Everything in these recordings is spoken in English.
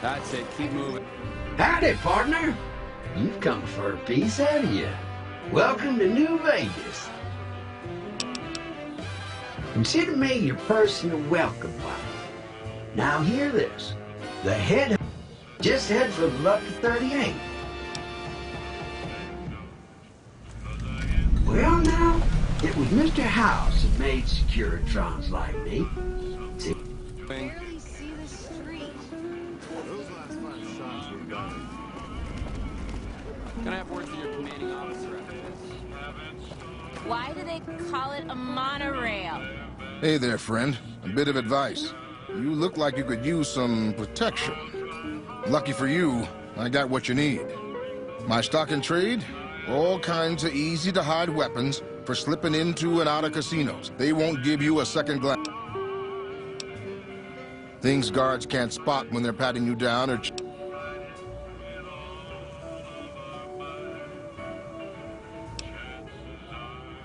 That's it. Keep moving. Howdy, partner. You've come for a piece, haven't you? Welcome to New Vegas. Consider me your personal welcome wife. Now hear this. The head just head for the Lucky 38. Well, now, it was Mr. House that made Securitrons like me. See? Barely see the street. Those last 5 shots were gone. Can I have word for your commanding officer after this? Why do they call it a monorail? Hey there, friend. A bit of advice. You look like you could use some protection. Lucky for you, I got what you need. My stock and trade? All kinds of easy-to-hide weapons for slipping into and out of casinos. They won't give you a second glance. Things guards can't spot when they're patting you down or...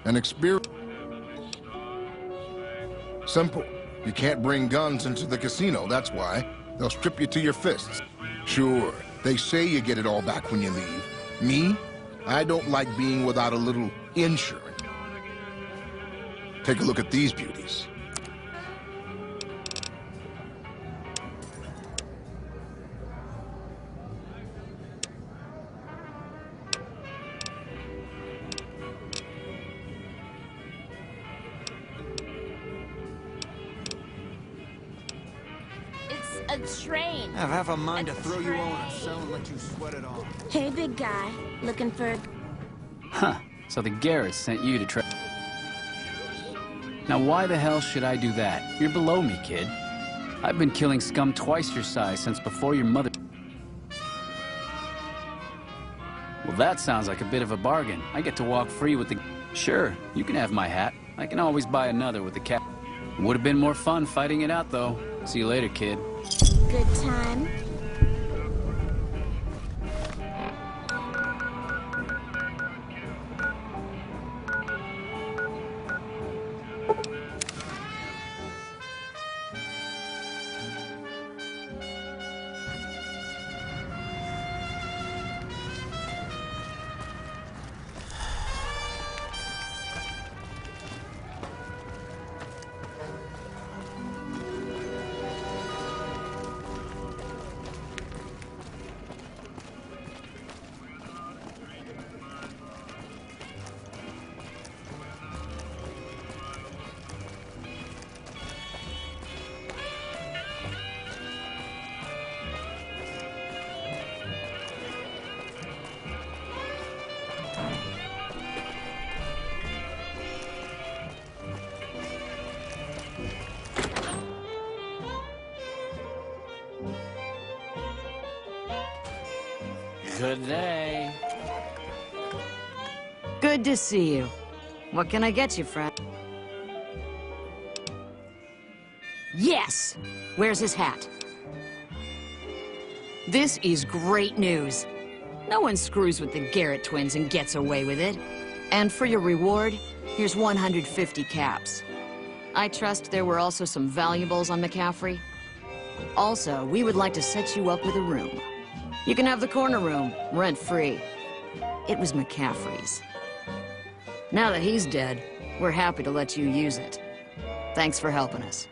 An experience... Simple. You can't bring guns into the casino, that's why. They'll strip you to your fists. Sure, they say you get it all back when you leave. Me? I don't like being without a little insurance. Take a look at these beauties. It's a train. I have half a mind to A throw you all in a train. cell and let you sweat it off. Hey, big guy. Looking for... Huh. So the Garrett sent you to try... Now why the hell should I do that? You're below me, kid. I've been killing scum twice your size since before your mother... Well, that sounds like a bit of a bargain. I get to walk free with the... Sure, you can have my hat. I can always buy another with the cap. Would have been more fun fighting it out, though. See you later, kid. Good time. Good day. Good to see you. What can I get you, friend? Yes! Where's his hat? This is great news. No one screws with the Garrett twins and gets away with it. And for your reward, here's 150 caps. I trust there were also some valuables on McCaffrey. Also, we would like to set you up with a room. You can have the corner room, rent-free. It was McCaffrey's. Now that he's dead, we're happy to let you use it. Thanks for helping us.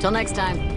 Till next time.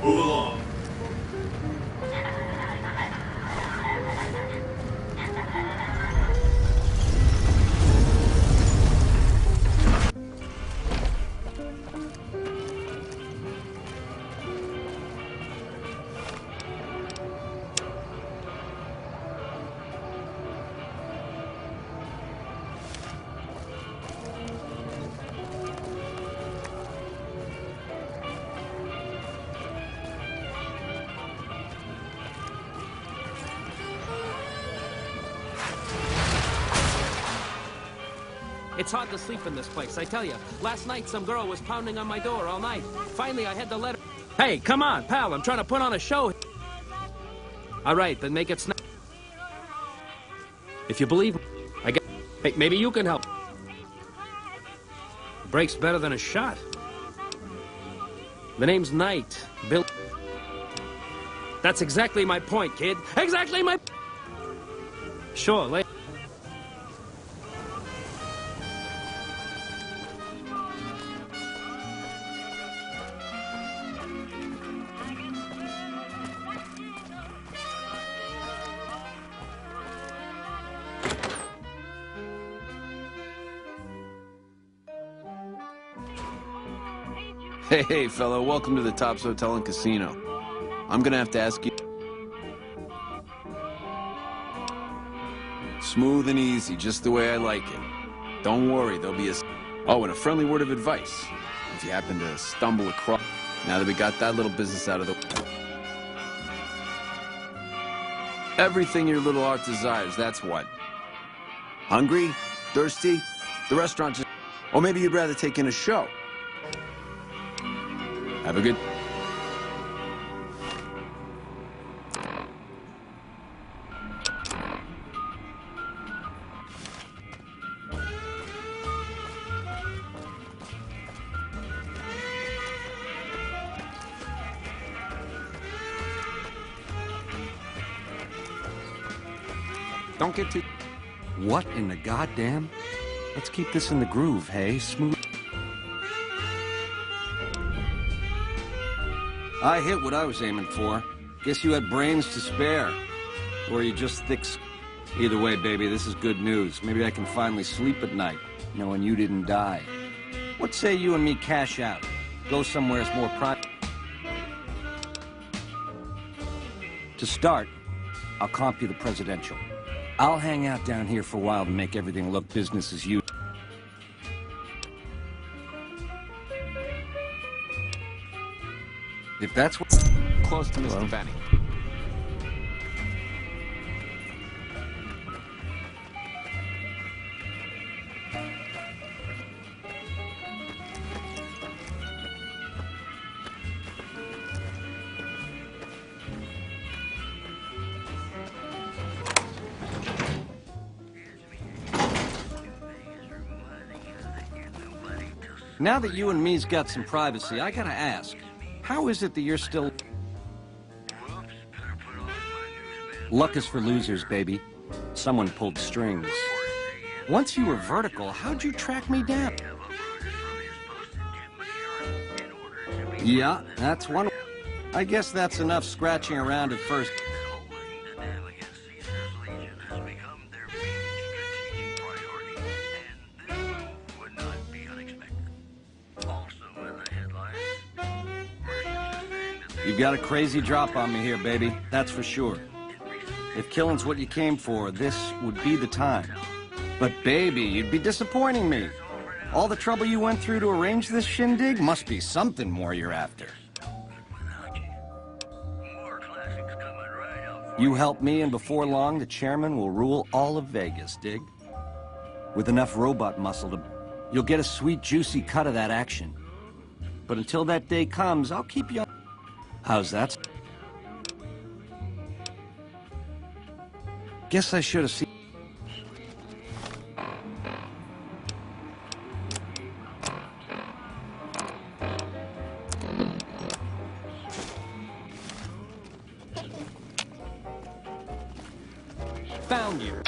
Move along. It's hard to sleep in this place, I tell you. Last night, some girl was pounding on my door all night. Finally, I had to let her... Hey, come on, pal, I'm trying to put on a show. All right, then make it snap. If you believe me, I guess... Hey, maybe you can help. Break's better than a shot. The name's Knight. Bill... That's exactly my point, kid. Exactly my... Sure, later. Hey, fella, welcome to the Tops Hotel and Casino. I'm gonna have to ask you... Smooth and easy, just the way I like it. Don't worry, there'll be a... Oh, and a friendly word of advice. If you happen to stumble across... Now that we got that little business out of the... Everything your little heart desires, that's what. Hungry? Thirsty? The restaurant just... Or maybe you'd rather take in a show. Have a good... Don't get too... What in the goddamn? Let's keep this in the groove, hey? Smooth... I hit what I was aiming for. Guess you had brains to spare. Or you just thick... Either way, baby, this is good news. Maybe I can finally sleep at night, knowing you didn't die. What say you and me cash out? Go somewhere that's more private. To start, I'll comp you the presidential. I'll hang out down here for a while to make everything look business as usual. If that's what... Close to Mr. Benny. Now that you and me's got some privacy, I gotta ask. How is it that you're still... Luck is for losers, baby. Someone pulled strings. Once you were vertical, how'd you track me down? Yeah, that's one... I guess that's enough scratching around at first. You've got a crazy drop on me here, baby. That's for sure. If killing's what you came for, this would be the time. But baby, you'd be disappointing me. All the trouble you went through to arrange this shindig must be something more you're after. You help me, and before long, the chairman will rule all of Vegas, dig? With enough robot muscle to... You'll get a sweet, juicy cut of that action. But until that day comes, I'll keep you on... How's that? Guess I should have seen... Found you.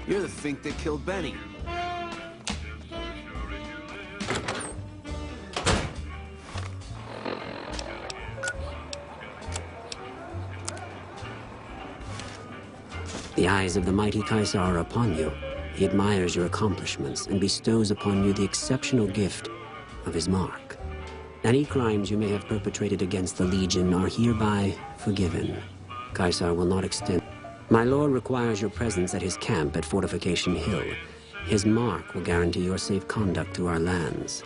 You're the fink that killed Benny. The eyes of the mighty Caesar are upon you. He admires your accomplishments and bestows upon you the exceptional gift of his mark. Any crimes you may have perpetrated against the Legion are hereby forgiven. Caesar will not extend. My lord requires your presence at his camp at Fortification Hill. His mark will guarantee your safe conduct through our lands.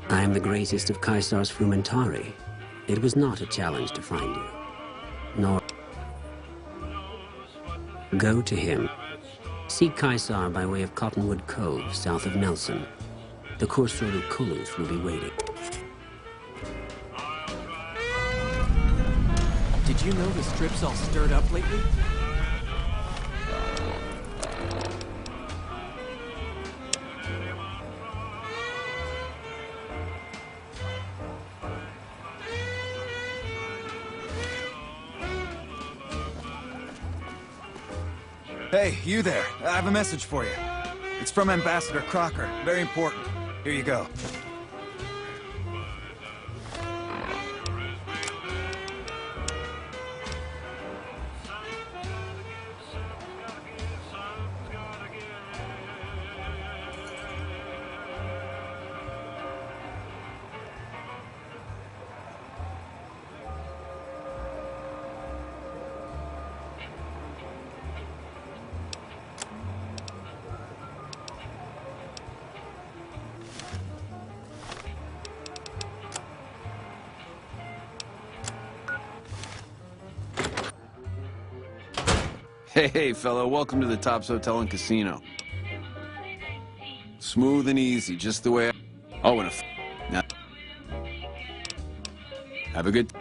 I am the greatest of Caesar's Frumentari. It was not a challenge to find you, nor... Go to him. Seek Caesar by way of Cottonwood Cove, south of Nelson. The Corsair Lucullus will be waiting. Did you know the strip's all stirred up lately? Hey, you there. I have a message for you. It's from Ambassador Crocker. Very important. Here you go. Hey, fellow, welcome to the Tops Hotel and Casino. Smooth and easy, just the way I... Oh, and now... Have a good...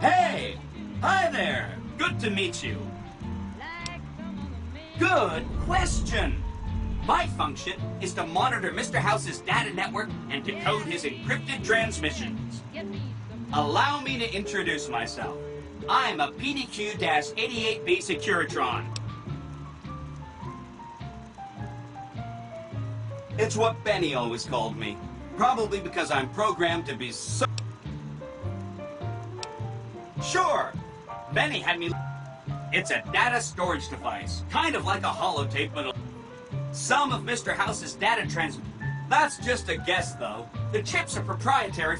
Hey! Hi there! Good to meet you. Good question. My function is to monitor Mr. House's data network and decode his encrypted transmissions. Allow me to introduce myself. I'm a PDQ-88B Securitron. It's what Benny always called me. Probably because I'm programmed to be so... Sure, Benny had me... It's a data storage device, kind of like a holotape, but some of Mr. House's data That's just a guess, though. The chips are proprietary.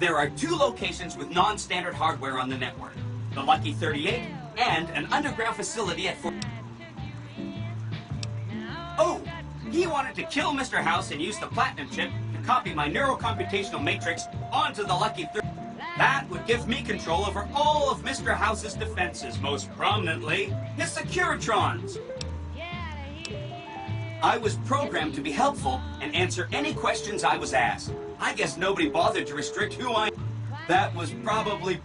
There are 2 locations with non-standard hardware on the network. The Lucky 38 and an underground facility at Fort... Oh, he wanted to kill Mr. House and use the Platinum chip to copy my neurocomputational matrix onto the Lucky 38. That would give me control over all of Mr. House's defenses, most prominently his Securitrons. I was programmed to be helpful and answer any questions I was asked. I guess nobody bothered to restrict who I... That was probably...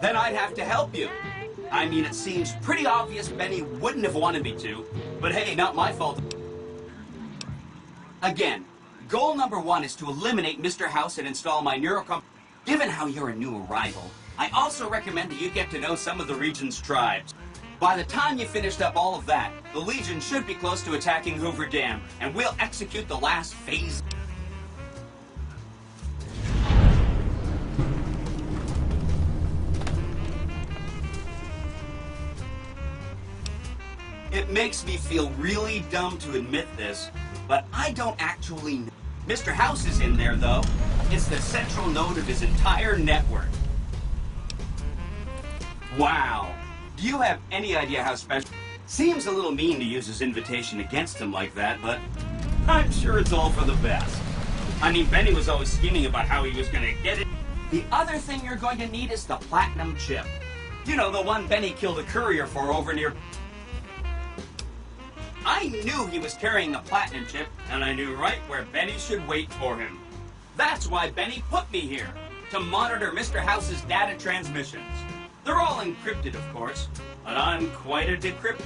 Then I'd have to help you. I mean, it seems pretty obvious Benny wouldn't have wanted me to, but hey, not my fault. Again, goal number 1 is to eliminate Mr. House and install my neurocomp... Given how you're a new arrival, I also recommend that you get to know some of the region's tribes. By the time you finished up all of that, the Legion should be close to attacking Hoover Dam, and we'll execute the last phase. It makes me feel really dumb to admit this, but I don't actually know. Mr. House is in there, though. It's the central node of his entire network. Wow. Do you have any idea how special... Seems a little mean to use his invitation against him like that, but I'm sure it's all for the best. I mean, Benny was always scheming about how he was going to get it. The other thing you're going to need is the Platinum chip. You know, the one Benny killed a courier for over near... I knew he was carrying the Platinum chip, and I knew right where Benny should wait for him. That's why Benny put me here, to monitor Mr. House's data transmissions. They're all encrypted, of course, but I'm quite a decryptor.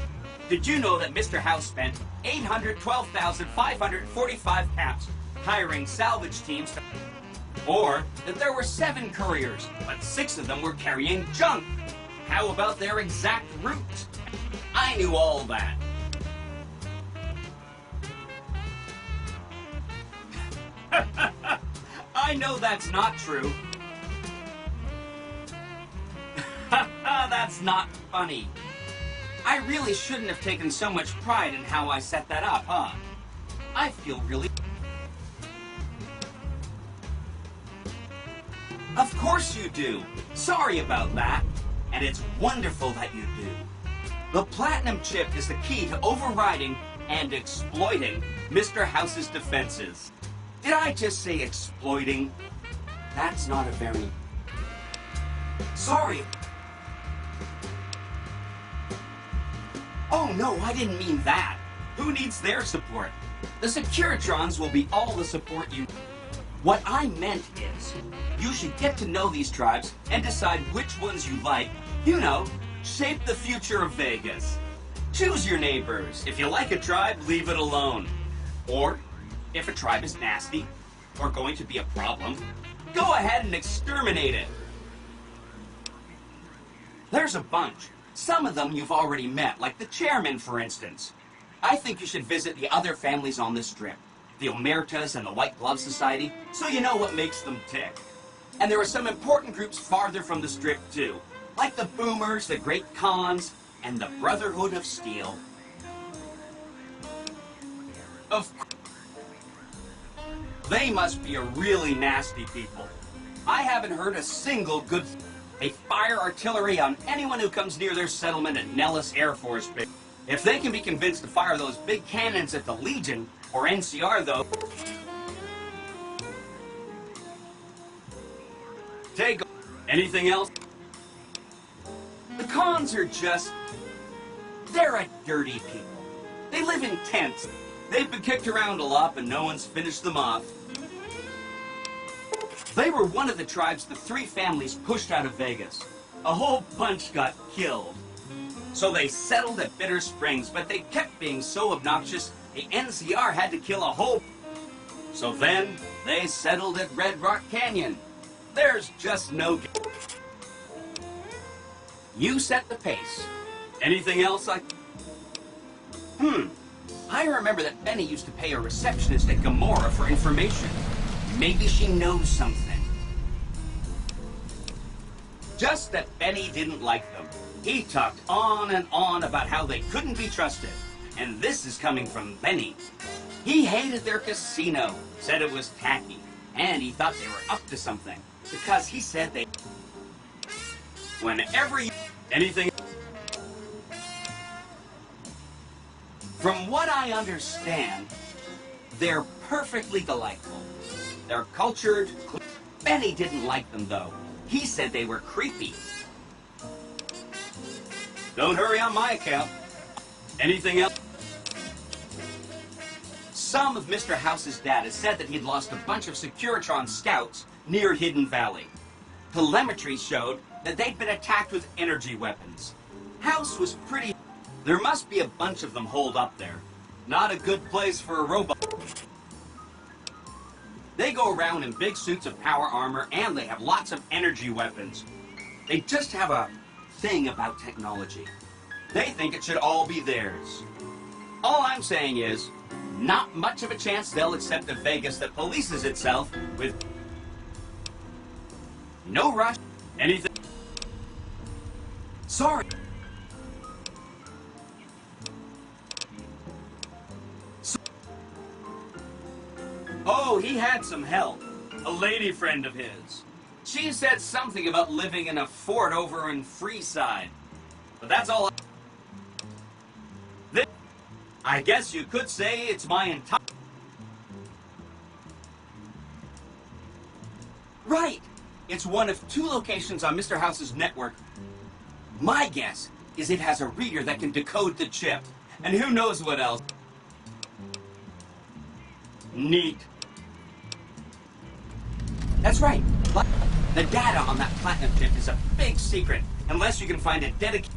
Did you know that Mr. House spent 812,545 caps hiring salvage teams to... Or that there were 7 couriers, but 6 of them were carrying junk? How about their exact routes? I knew all that. I know that's not true. That's not funny. I really shouldn't have taken so much pride in how I set that up, huh? I feel really... Of course you do. Sorry about that. And it's wonderful that you do. The Platinum chip is the key to overriding and exploiting Mr. House's defenses. Did I just say exploiting? That's not a very... Sorry. Oh no, I didn't mean that. Who needs their support? The Securitrons will be all the support you... What I meant is, you should get to know these tribes and decide which ones you like. You know, shape the future of Vegas. Choose your neighbors. If you like a tribe, leave it alone. Or, if a tribe is nasty, or going to be a problem, go ahead and exterminate it. There's a bunch. Some of them you've already met, like the chairman, for instance. I think you should visit the other families on this strip, the Omertas and the White Glove Society, so you know what makes them tick. And there are some important groups farther from the strip, too, like the Boomers, the Great Khans, and the Brotherhood of Steel. Of course, they must be a really nasty people. I haven't heard a single good... They fire artillery on anyone who comes near their settlement at Nellis Air Force Base. If they can be convinced to fire those big cannons at the Legion, or NCR, though... Take... Anything else? The Khans are just... They're a dirty people. They live in tents. They've been kicked around a lot, but no one's finished them off. They were one of the tribes the 3 families pushed out of Vegas. a whole bunch got killed. So they settled at Bitter Springs, but they kept being so obnoxious, the NCR had to kill a whole... So then, they settled at Red Rock Canyon. There's just no... You set the pace. Anything else I remember that Benny used to pay a receptionist at Gamora for information. Maybe she knows something. Just that Benny didn't like them. He talked on and on about how they couldn't be trusted. And this is coming from Benny. He hated their casino, said it was tacky, and he thought they were up to something. Because he said they... Whenever you... Anything... From what I understand, they're perfectly delightful. They're cultured... Benny didn't like them, though. He said they were creepy. Don't hurry on my account. Anything else? Some of Mr. House's data said that he'd lost a bunch of Securitron scouts near Hidden Valley. Telemetry showed that they'd been attacked with energy weapons. House was pretty... There must be a bunch of them holed up there. Not a good place for a robot. They go around in big suits of power armor, and they have lots of energy weapons. They just have a thing about technology. They think it should all be theirs. All I'm saying is, not much of a chance they'll accept a Vegas that polices itself with no rush, anything. Sorry. Oh, he had some help. A lady friend of his. She said something about living in a fort over in Freeside. But that's all I guess you could say it's my entire... Right! It's one of 2 locations on Mr. House's network. My guess is it has a reader that can decode the chip. And who knows what else. Neat. That's right. The data on that platinum chip is a big secret, unless you can find a dedicated...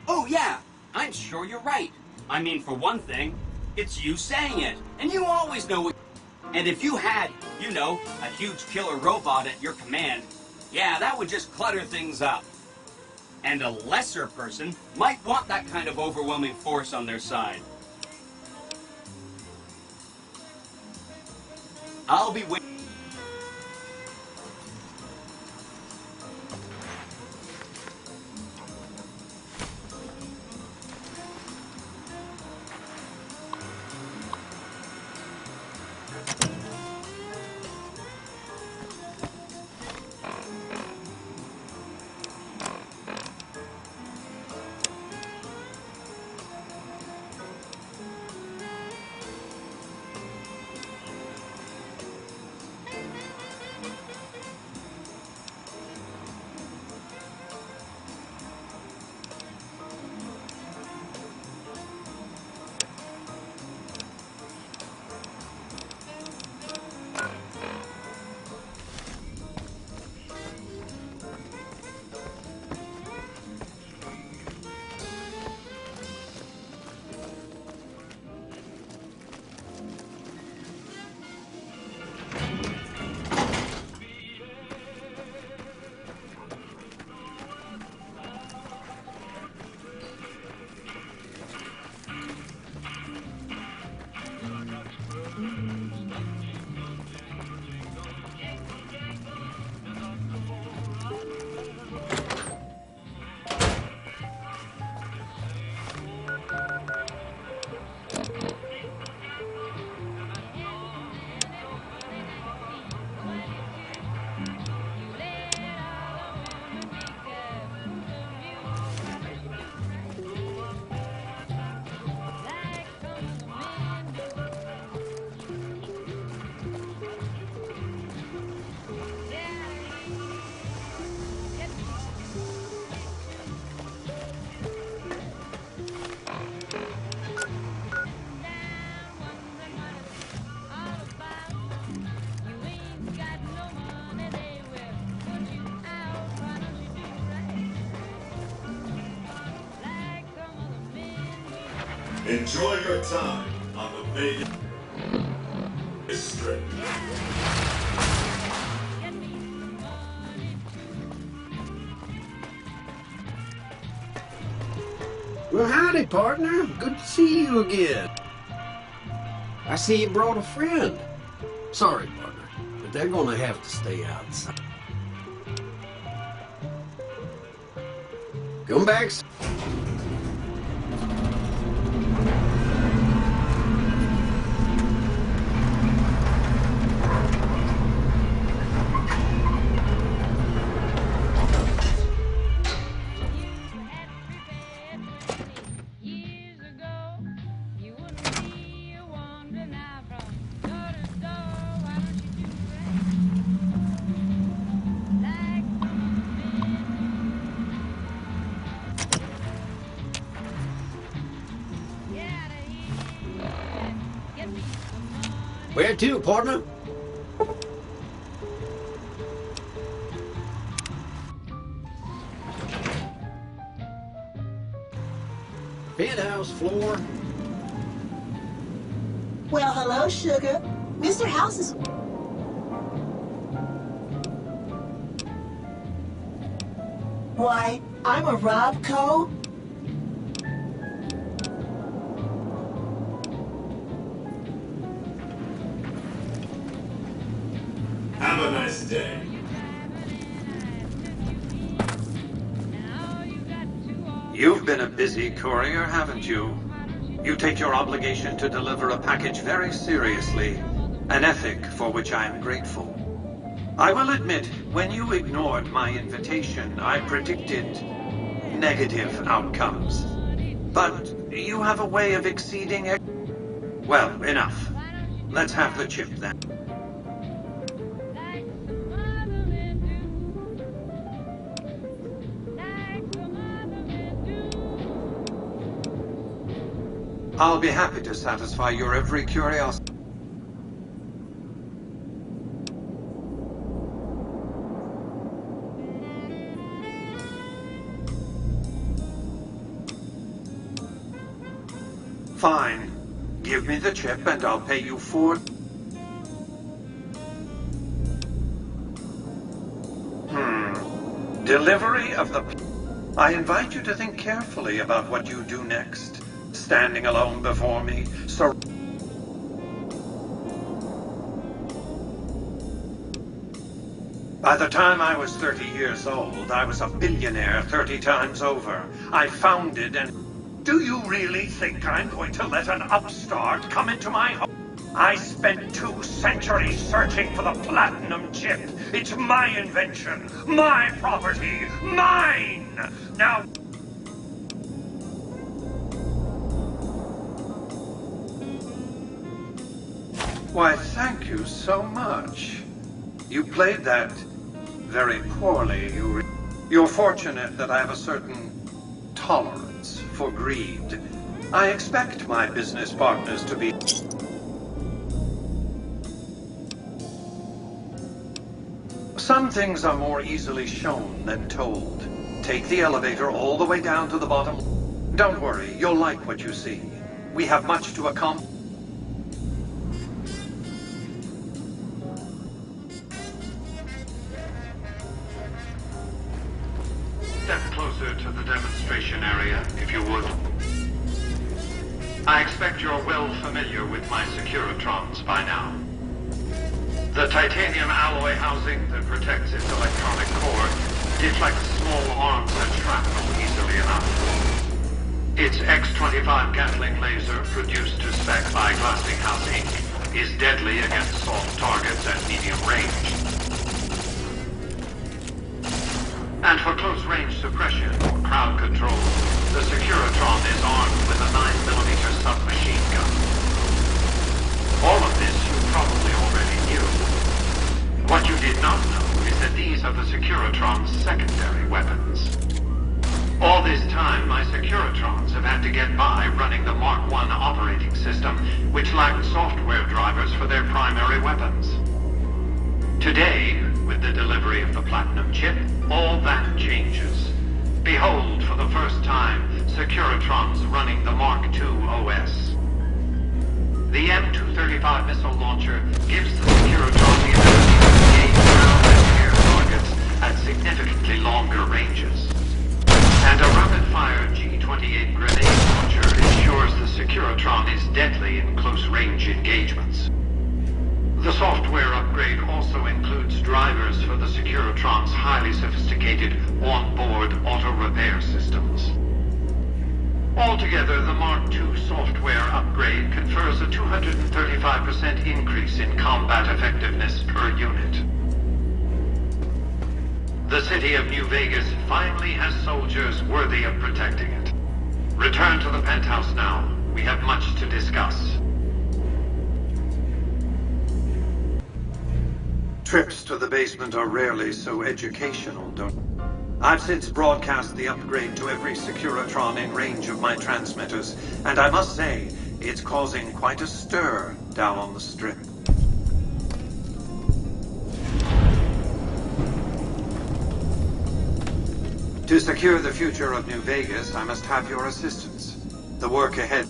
Oh, yeah. I'm sure you're right. I mean, for one thing, it's you saying it. And you always know what... And if you had, you know, a huge killer robot at your command, yeah, that would just clutter things up. And a lesser person might want that kind of overwhelming force on their side. I'll be waiting. Enjoy your time on the Vegas Strip. Well, howdy, partner. Good to see you again. I see you brought a friend. Sorry, partner, but they're gonna have to stay outside. Come back. Where to, partner? Penthouse floor. Well, hello, sugar. Mr. House is... Why, I'm a Robco. Have a nice day. You've been a busy courier, haven't you? You take your obligation to deliver a package very seriously, an ethic for which I am grateful. I will admit, when you ignored my invitation, I predicted negative outcomes. But you have a way of exceeding... Well, enough. Let's have the chip then. I'll be happy to satisfy your every curiosity. Fine. Give me the chip and I'll pay you for... Delivery of the... I invite you to think carefully about what you do next. Standing alone before me, so... By the time I was 30 years old, I was a billionaire 30 times over. I founded and... Do you really think I'm going to let an upstart come into my home? I spent 2 centuries searching for the platinum chip. It's my invention, my property, mine! Now... Why, thank you so much. You played that very poorly. You're fortunate that I have a certain tolerance for greed. I expect my business partners to be... Some things are more easily shown than told. Take the elevator all the way down to the bottom. Don't worry, you'll like what you see. We have much to accomplish. Step closer to the demonstration area, if you would. I expect you're well familiar with my Securitrons by now. The titanium alloy housing that protects its electronic core deflects small arms and shrapnel easily enough. Its X-25 Gatling laser, produced to spec by Glassinghouse Inc., is deadly against soft targets at medium range. And for close-range suppression or crowd control, the Securitron is armed with a 9mm submachine gun. All of this you probably already knew. What you did not know is that these are the Securitron's secondary weapons. All this time, my Securitrons have had to get by running the Mark I operating system, which lacked software drivers for their primary weapons. Today, with the delivery of the Platinum chip, all that changes. Behold, for the first time, Securitrons running the Mark II OS. success. The M235 missile launcher gives the Securitron the ability to engage ground and air targets at significantly longer ranges. And a rapid-fire G-28 grenade launcher ensures the Securitron is deadly in close-range engagements. The software upgrade also includes drivers for the Securitron's highly sophisticated on-board auto-repair systems. Altogether, the Mark II software upgrade confers a 235% increase in combat effectiveness per unit. The city of New Vegas finally has soldiers worthy of protecting it. Return to the penthouse now. We have much to discuss. Trips to the basement are rarely so educational, don't... I've since broadcast the upgrade to every Securitron in range of my transmitters, and I must say, it's causing quite a stir down on the Strip. To secure the future of New Vegas, I must have your assistance. The work ahead.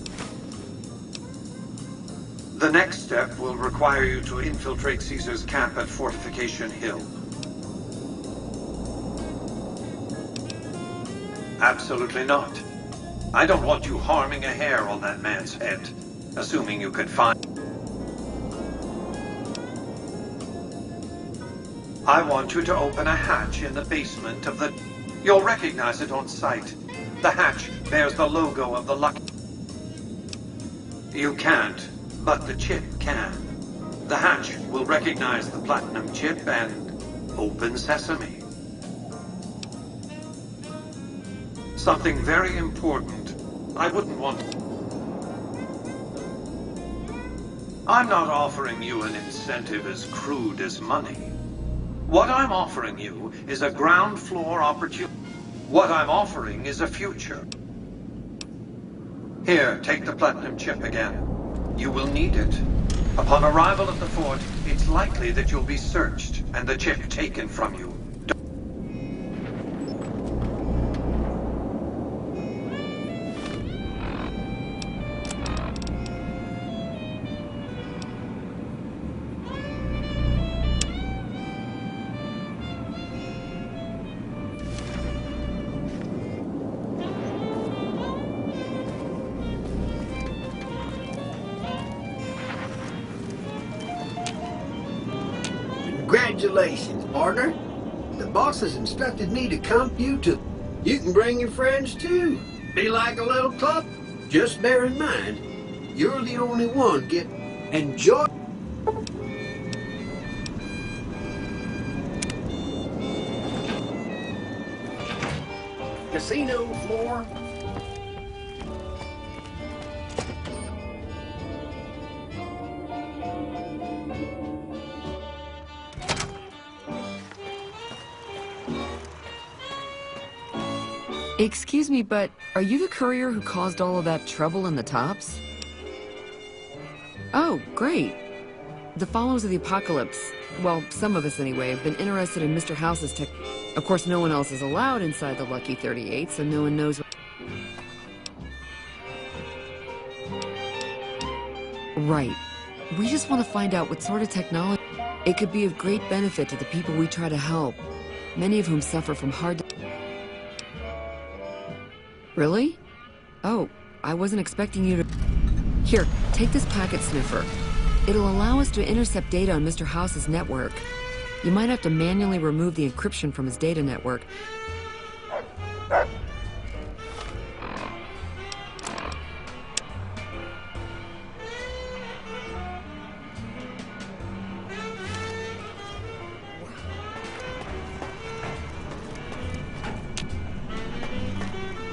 The next step will require you to infiltrate Caesar's camp at Fortification Hill. Absolutely not. I don't want you harming a hair on that man's head, assuming you can find... I want you to open a hatch in the basement of the... You'll recognize it on sight. The hatch bears the logo of the Lucky... You can't, but the chip can. The hatch will recognize the platinum chip and open sesame. Something very important. I wouldn't want... I'm not offering you an incentive as crude as money. What I'm offering you is a ground floor opportunity. What I'm offering is a future. Here, take the platinum chip again. You will need it. Upon arrival at the fort, it's likely that you'll be searched and the chip taken from you. Congratulations, partner. The boss has instructed me to compute to... You can bring your friends too. Be like a little club. Just bear in mind, you're the only one get... Enjoy... Casino floor. Excuse me, but are you the courier who caused all of that trouble in the tops? Oh, great. The followers of the apocalypse, well, some of us anyway, have been interested in Mr. House's tech. Of course, no one else is allowed inside the Lucky 38, so no one knows what... Right. We just want to find out what sort of technology... It could be of great benefit to the people we try to help, many of whom suffer from hard... Really? Oh, I wasn't expecting you to... Here, take this packet sniffer. It'll allow us to intercept data on Mr. House's network. You might have to manually remove the encryption from his data network.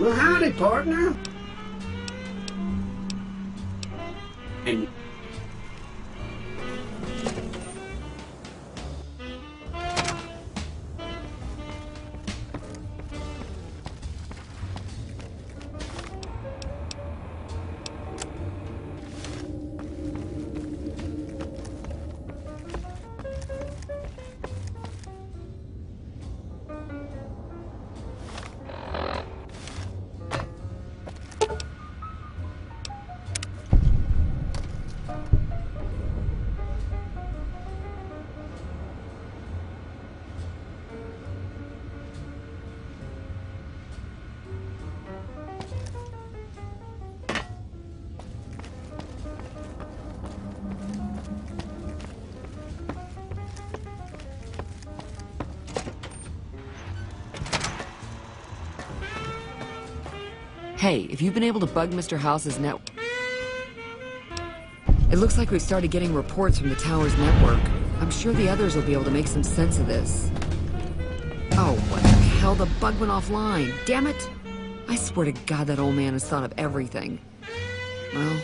Well, howdy, partner. And... Hey, if you've been able to bug Mr. House's network... It looks like we've started getting reports from the tower's network. I'm sure the others will be able to make some sense of this. Oh, what the hell? The bug went offline. Damn it! I swear to God that old man has thought of everything. Well,